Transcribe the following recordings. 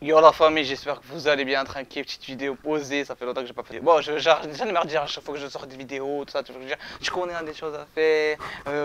Yo la famille, j'espère que vous allez bien, tranquille, petite vidéo posée, ça fait longtemps que j'ai pas fait. Bon, j'en ai marre de dire à chaque fois que je sors des vidéos, tout ça, tu vois, je veux dire, tu connais hein, des choses à faire,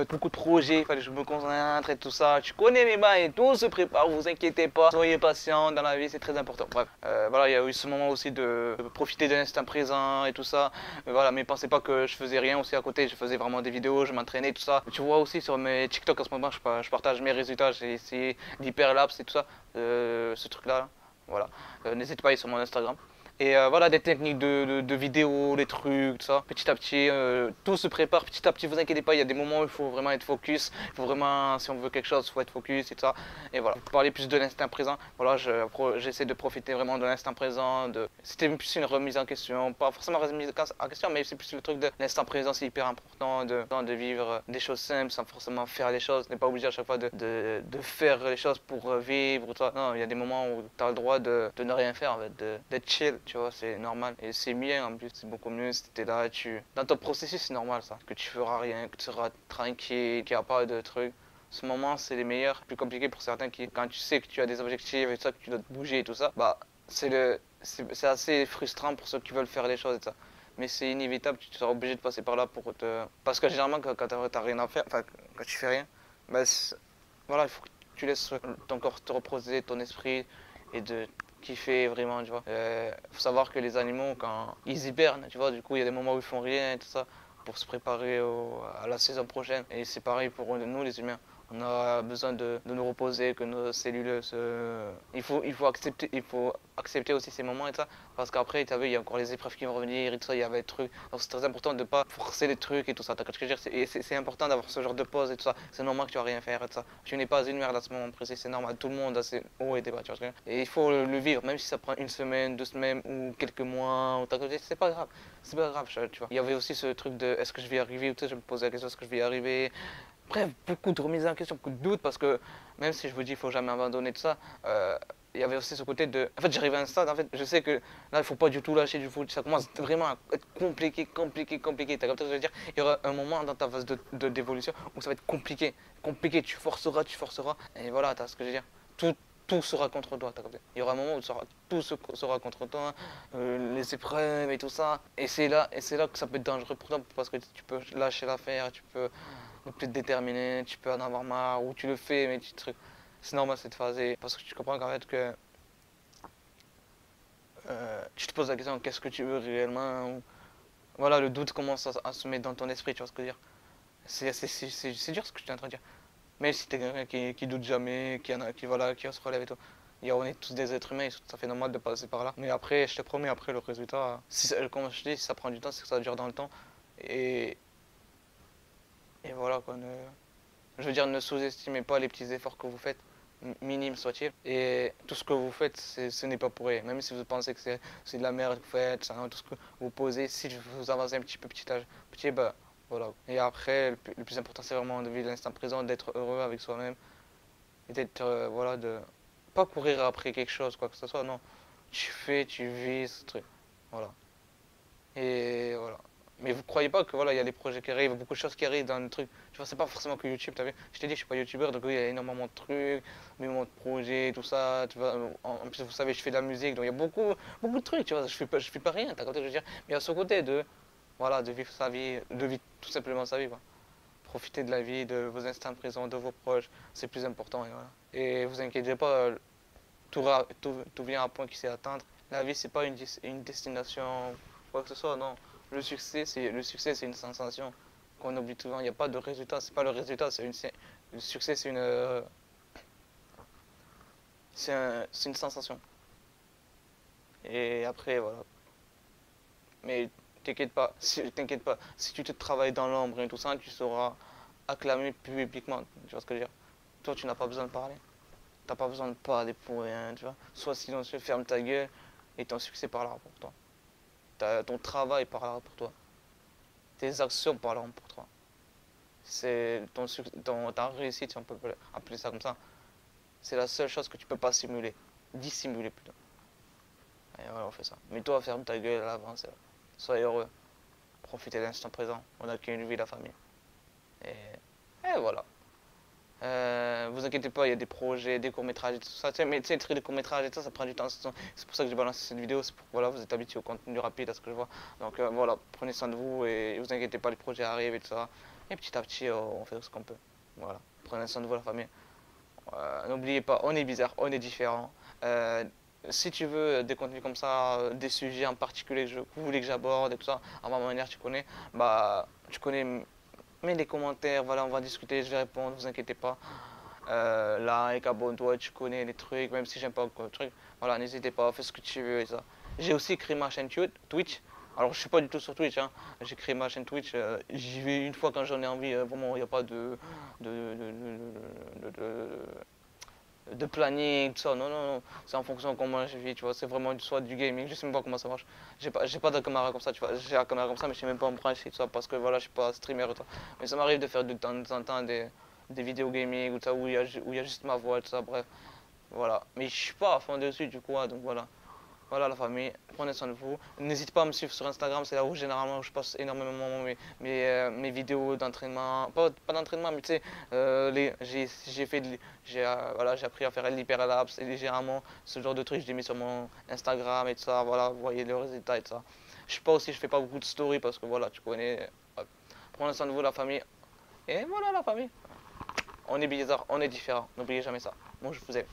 beaucoup de projets, il fallait que je me concentre et tout ça, tu connais mes bails et tout se prépare, vous inquiétez pas, soyez patient dans la vie, c'est très important. Bref, voilà, il y a eu ce moment aussi de profiter de l'instant présent et tout ça, voilà, mais pensez pas que je faisais rien aussi à côté, je faisais vraiment des vidéos, je m'entraînais, tout ça. Tu vois aussi sur mes TikTok en ce moment, je partage mes résultats, j'ai essayé l'hyperlapse et tout ça, ce truc-là. Voilà. N'hésitez pas à aller sur mon Instagram. Et voilà, des techniques de vidéo, des trucs, tout ça. Petit à petit, tout se prépare petit à petit, vous inquiétez pas, il y a des moments où il faut vraiment être focus. Il faut vraiment, si on veut quelque chose, il faut être focus et tout ça. Et voilà, pour parler plus de l'instant présent, voilà, j'essaie de profiter vraiment de l'instant présent. C'était plus une remise en question, pas forcément remise en question, mais c'est plus le truc de l'instant présent, c'est hyper important de vivre des choses simples sans forcément faire les choses. N'est pas obligé à chaque fois de faire les choses pour vivre ou tout ça. Non, il y a des moments où tu as le droit de ne rien faire, en fait, d'être chill, tu vois, c'est normal. Et c'est mieux en plus, c'est beaucoup mieux si t'es là, dans ton processus, c'est normal ça, que tu feras rien, que tu seras tranquille, qu'il n'y a pas de trucs. Ce moment, c'est les meilleurs, plus compliqué pour certains qui, quand tu sais que tu as des objectifs et tout ça, que tu dois te bouger et tout ça, bah, c'est assez frustrant pour ceux qui veulent faire les choses et tout ça. Mais c'est inévitable, tu seras obligé de passer par là pour te. Parce que généralement, quand t'as rien à faire, enfin, quand tu fais rien, bah, voilà, il faut que tu laisses ton corps te reposer, ton esprit, et de kiffer vraiment, tu vois. Faut savoir que les animaux, quand ils hibernent, tu vois, du coup, il y a des moments où ils font rien et tout ça, pour se préparer à la saison prochaine. Et c'est pareil pour nous, les humains. On a besoin de nous reposer, que nos cellules se. Il faut accepter aussi ces moments et tout ça. Parce qu'après, tu as vu, il y a encore les épreuves qui vont revenir et tout ça, il y avait des trucs. Donc c'est très important de ne pas forcer les trucs et tout ça. T'as ce que je veux dire, c'est important d'avoir ce genre de pause et tout ça. C'est normal que tu vas rien faire et tout ça. Tu n'es pas une merde à ce moment précis, c'est normal. Tout le monde a ses hauts et des bas, tu vois ce que je veux dire. Et il faut le vivre, même si ça prend une semaine, 2 semaines ou quelques mois. Ou c'est pas grave. C'est pas grave, tu vois. Il y avait aussi ce truc de est-ce que je vais y arriver ou tu sais, je me posais la question est-ce que je vais y arriver. Bref, beaucoup de remises en question, beaucoup de doutes parce que même si je vous dis il faut jamais abandonner tout ça, il y avait aussi ce côté de. En fait, j'arrive à un stade, en fait, je sais que là, il faut pas du tout lâcher du foot. Ça commence vraiment à être compliqué, compliqué, compliqué. T'as compris ce que je veux dire? Il y aura un moment dans ta phase d'évolution où ça va être compliqué. Compliqué, tu forceras. Et voilà, t'as ce que je veux dire. Tout, tout sera contre toi, t'as compris? Il y aura un moment où tout sera contre toi, les épreuves et tout ça. Et c'est là que ça peut être dangereux pour toi parce que tu peux lâcher l'affaire, tu peux ne plus te déterminer, tu peux en avoir marre, ou tu le fais, mais tu trucs. C'est normal cette phase, parce que tu comprends qu'en fait que tu te poses la question qu'est-ce que tu veux réellement, ou, voilà, le doute commence à se mettre dans ton esprit, tu vois ce que je veux dire. C'est dur ce que je suis en train de dire. Mais si t'es quelqu'un qui doute jamais, voilà, qui se relève et tout, on est tous des êtres humains, ça fait normal de passer par là. Mais après, je te promets, après le résultat, comme je dis, si ça prend du temps, c'est que ça dure dans le temps. Et, et voilà quoi. Je veux dire, ne sous-estimez pas les petits efforts que vous faites, minimes soient-ils. Et tout ce que vous faites, ce n'est pas pour rien. Même si vous pensez que c'est de la merde que vous faites, tout ce que vous posez, si vous avancez un petit peu, petit, bah voilà. Et après, le plus important, c'est vraiment de vivre l'instant présent, d'être heureux avec soi-même, et d'être, voilà, de pas courir après quelque chose, quoi que ce soit, non. Tu fais, tu vis ce truc. Voilà. Et voilà. Mais vous croyez pas que voilà, il y a des projets qui arrivent, beaucoup de choses qui arrivent dans le truc. Tu vois, c'est pas forcément que YouTube, t'as vu. Je t'ai dit, je suis pas youtubeur, donc oui, il y a énormément de trucs, énormément de projets, tout ça. Tu vois, en plus, vous savez, je fais de la musique, donc il y a beaucoup, beaucoup de trucs, tu vois. Je fais pas rien, t'as compris, je veux dire. Mais il y a ce côté voilà, de vivre sa vie, de vivre tout simplement sa vie, quoi. Profiter de la vie, de vos instants présents, de vos proches, c'est plus important, et voilà. Et vous inquiétez pas, tout vient à point qu'il sait atteindre. La vie, c'est pas une destination, quoi que ce soit, non. Le succès, c'est une sensation qu'on oublie souvent. Il n'y a pas de résultat. C'est pas le résultat, le succès, c'est une sensation. Et après, voilà. Mais t'inquiète pas. Si tu te travailles dans l'ombre et tout ça, tu seras acclamé publiquement. Tu vois ce que je veux dire? Toi, tu n'as pas besoin de parler. T'as pas besoin de parler pour rien, tu vois. Sois silencieux, ferme ta gueule et ton succès parlera pour toi. Ton travail parlera pour toi. Tes actions parleront pour toi. C'est ta réussite, si on peut appeler ça comme ça. C'est la seule chose que tu peux pas simuler. Dissimuler plutôt. Et voilà, on fait ça. Mais toi, ferme ta gueule à l'avance. Sois heureux. Profitez de l'instant présent. On a qu'une vie, la famille. Et voilà. Vous inquiétez pas, il y a des projets, des courts-métrages et tout ça. Tu sais, mais tu sais, écrire des courts-métrages et tout ça, ça prend du temps. C'est pour ça que j'ai balancé cette vidéo. C'est pour voilà, vous êtes habitué au contenu rapide, à ce que je vois. Donc voilà, prenez soin de vous et vous inquiétez pas, les projets arrivent et tout ça. Et petit à petit, on fait ce qu'on peut. Voilà, prenez soin de vous, la famille. N'oubliez pas, on est bizarre, on est différent. Si tu veux des contenus comme ça, des sujets en particulier que vous voulez que j'aborde et tout ça, à ma manière, tu connais, mets les commentaires, voilà, on va discuter, je vais répondre, vous inquiétez pas. Like, abonne-toi, tu connais les trucs, même si j'aime pas le truc. Voilà, n'hésitez pas, fais ce que tu veux et ça. J'ai aussi créé ma chaîne Twitch. Alors, je suis pas du tout sur Twitch, hein. J'ai créé ma chaîne Twitch. J'y vais une fois quand j'en ai envie. Vraiment, il n'y a pas de, de, de- de planning, tout ça. Non, non, non. C'est en fonction de comment je vis, tu vois. C'est vraiment soit du gaming. Je sais même pas comment ça marche. J'ai pas de caméra comme ça, tu vois. J'ai la caméra comme ça, mais je sais même pas me brancher, tout ça. Parce que voilà, je suis pas streamer et tout. Mais ça m'arrive de faire de temps en temps des vidéos gaming ou ça, où il y a juste ma voix et tout ça. Bref, voilà. Mais je suis pas à fond dessus, du coup, hein, donc voilà. Voilà la famille, prenez soin de vous. N'hésitez pas à me suivre sur Instagram, c'est là où généralement je passe énormément mes vidéos d'entraînement. Pas d'entraînement, mais tu sais, j'ai fait voilà, j'ai appris à faire l'hyperlapse et légèrement ce genre de trucs, je les mets sur mon Instagram et tout ça. Voilà, vous voyez le résultat et tout ça. Je fais pas beaucoup de stories parce que voilà, tu connais. Ouais. Prenez soin de vous la famille. Et voilà la famille. On est bizarre, on est différent. N'oubliez jamais ça. Moi je vous aime.